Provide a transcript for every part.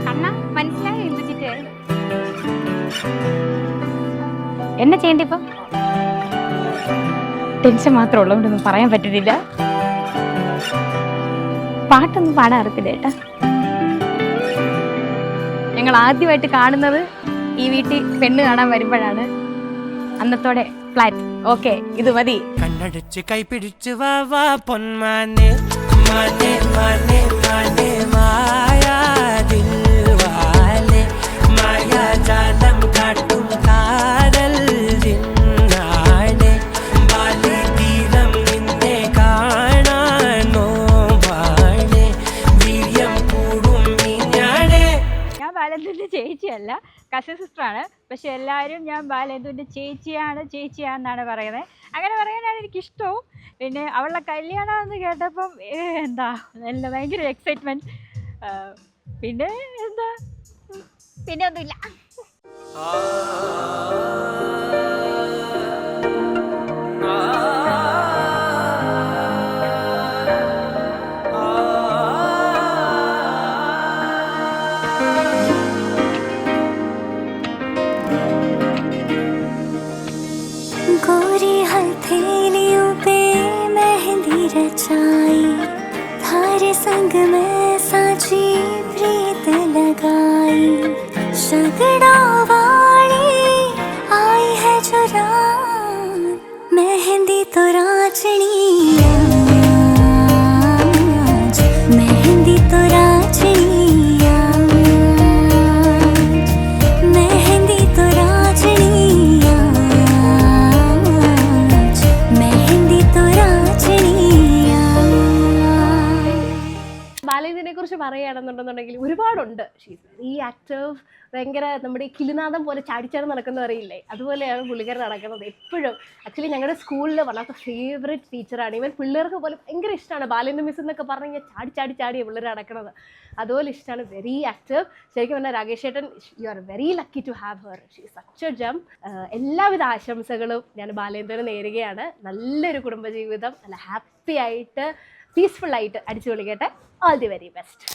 അണ്ണ മനസ്സിലായോ ഇന്ദുജിറ്റ്? എന്നെ ചെയ്യണ്ട ഇപ്പം? ടെൻഷൻ മാത്രമേ ഉള്ളതുകൊണ്ടൊന്നും പറയാൻ പറ്റുന്നില്ല. പാട്ടൊന്നും പാടാൻ അറിയത്തില്ല ഏട്ടാ. ഞങ്ങൾ ആദ്യമായിട്ട് കാണുന്നത് ഈ വീട്ടിൽ പെണ്ണ് കാണാൻ വരുമ്പോഴാണ്. അന്നത്തോടെ ഫ്ലാറ്റ് ഓക്കെ, ഇത് മതി. കണ്ണടച്ച് കൈപിടിച്ച് വാ വാ പൊന്മാനെ മാനെ മാനെ മാനെ മായാതിൽ വാലെ മായാജാലം കാട്ടും കാതൽ ജിന്നാനെ ബാലി തീരം നിന്നെ കാണാൻ നോവാനെ വീര്യം കൂടും മിഞ്ഞാനെ. ഞാൻ ബാലേന്ദ്രൻ്റെ ചേച്ചിയല്ല, കസിൻ സിസ്റ്ററാണ്. പക്ഷെ എല്ലാവരും ഞാൻ ബാലേന്ദ്രൻ്റെ ചേച്ചിയാണെന്നാണ് പറയുന്നത്. അങ്ങനെ പറയാനാണ് എനിക്കിഷ്ടവും. പിന്നെ അവളുടെ കല്യാണം എന്ന് കേട്ടപ്പം എന്താ നല്ല ഭയങ്കര എക്സൈറ്റ്മെൻറ്റ്. പിന്നെ എന്താ പിന്നെ ഒന്നുമില്ല. गोरी हथेलियों पे मेहंदी रचाई, थारे संग में साची प्रीत लगाई, शगड़ा वाली आई है जो रात, मेहंदी तो राचनी आज, मेहंदी तो राचनी आज, मेहंदी तो राचनी ബാലേന്ദ്രനെ കുറിച്ച് പറയുകയാണെന്നുണ്ടെന്നുണ്ടെങ്കിൽ ഒരുപാടുണ്ട്. ഷീസ് വെരി ആക്റ്റീവ്, ഭയങ്കര നമ്മുടെ കിലുനാഥം പോലെ ചാടിച്ചാടി നടക്കുന്ന അറിയില്ലേ, അതുപോലെയാണ് പുള്ളിക്കാരൻ നടക്കുന്നത് എപ്പോഴും. ആക്ച്വലി ഞങ്ങളുടെ സ്കൂളിൽ വൺ ഓഫ് ദ ഫേവറേറ്റ് ടീച്ചറാണ്. ഈവൻ പിള്ളേർക്ക് പോലും ഭയങ്കര ഇഷ്ടമാണ് ബാലേന്ദ്ര മിസ് എന്നൊക്കെ പറഞ്ഞു കഴിഞ്ഞാൽ ചാടിയാണ് പിള്ളേർ നടക്കുന്നത്. അതുപോലെ ഇഷ്ടമാണ്, വെരി ആക്റ്റീവ്. ശരിക്കും പറഞ്ഞാൽ രാകേഷ് ഏട്ടൻ, you are very lucky to have her, she such a gem. എല്ലാവിധ ആശംസകളും ഞാൻ ബാലേന്ദ്രന് നേരുകയാണ്. നല്ലൊരു കുടുംബജീവിതം, നല്ല ഹാപ്പി ആയിട്ട് പീസ്ഫുൾ ആയിട്ട് അടിച്ചു പൊളിക്കട്ടെ. All the very best.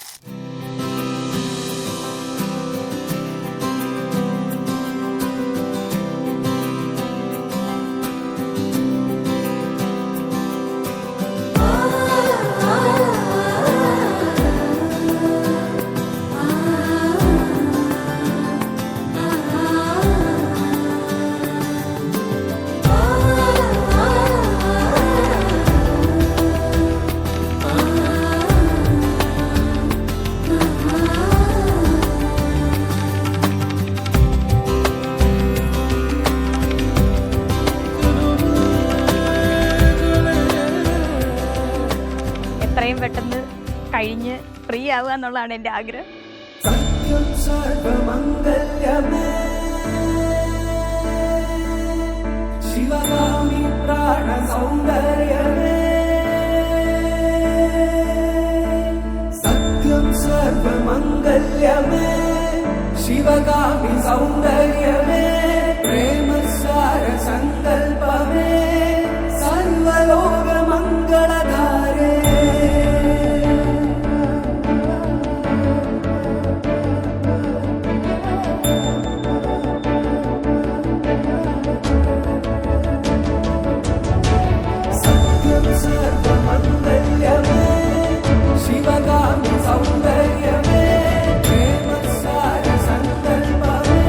എത്രയും പെട്ടെന്ന് കഴിഞ്ഞ് ഫ്രീ ആവുക എന്നുള്ളതാണ് എൻ്റെ ആഗ്രഹം. സത്യം സർവമംഗല്യമേ ശിവകാമി പ്രാണ സൗന്ദര്യമേ, സത്യം സർവമംഗല്യമേ ശിവകാമി സൗന്ദര്യമേ, പ്രേമസാര സങ്കൽപ്പമേ സർവലോക മംഗളധാരേ. സർവമംഗല്യമേ ശിവകാമി സൗന്ദര്യമേ, പ്രേമസാര സങ്കൽപ്പമേ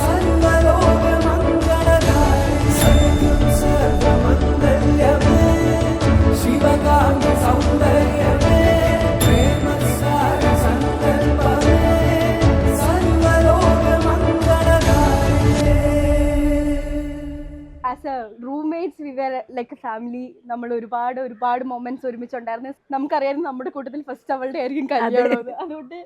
സർവലോക മംഗളധാരേ. സത്യം സർവമംഗല്യമേ ശിവകാമി സൗന്ദര്യമേ, പ്രേമസാര സങ്കൽപ്പമേ സർവലോക മംഗളധാരേ. As a roommates we were like a family. നമ്മൾ ഒരുപാട് മൊമെന്റ്സ് ഒരുമിച്ചുണ്ടായിരുന്നു. നമുക്കറിയാം നമ്മുടെ കൂട്ടത്തിൽ ഫസ്റ്റ് അവളുടെ ആയിരിക്കും കല്യാണം. അതുകൊണ്ട്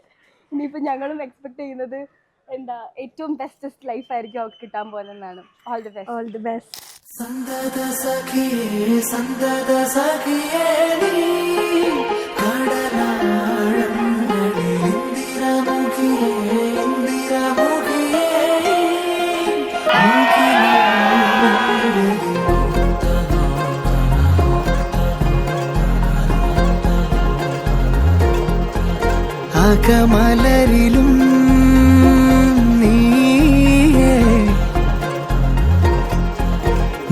ഇനിയിപ്പോൾ ഞങ്ങളും എക്സ്പെക്ട് ചെയ്യുന്നത് എന്താ ഏറ്റവും ബെസ്റ്റസ്റ്റ് ലൈഫ് ആയിരിക്കും അവർക്ക് കിട്ടാൻ പോകുന്നതെന്നാണ്. All the best. All the best. സന്തത സഖിയേ സന്തത സഖിയേ നീ കടലാഴങ്ങളിൽ ഇന്ദിരമുഖിയേ ഇന്ദിരമുഖിയേ അകമലരിലും നീയേ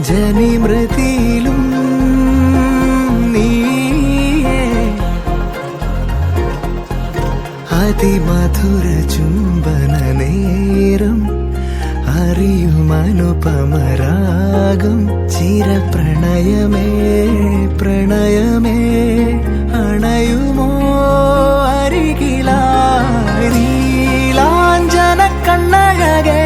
ജനിമൃതിയിലും നീയേ അതിമധുര ചുംബന നേരം അറിയുമനുപമരാഗം ചിരപ്രണയമേ പ്രണയമേ അണയുമോ അരികിലായി നീലാഞ്ജന കണ്ണഴകേ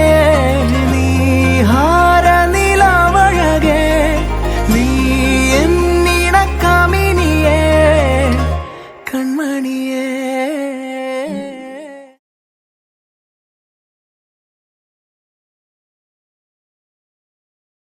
നീഹാര നിലവഴകേ നീ എന്നിണ കമിനിയേ കൺമണിയേ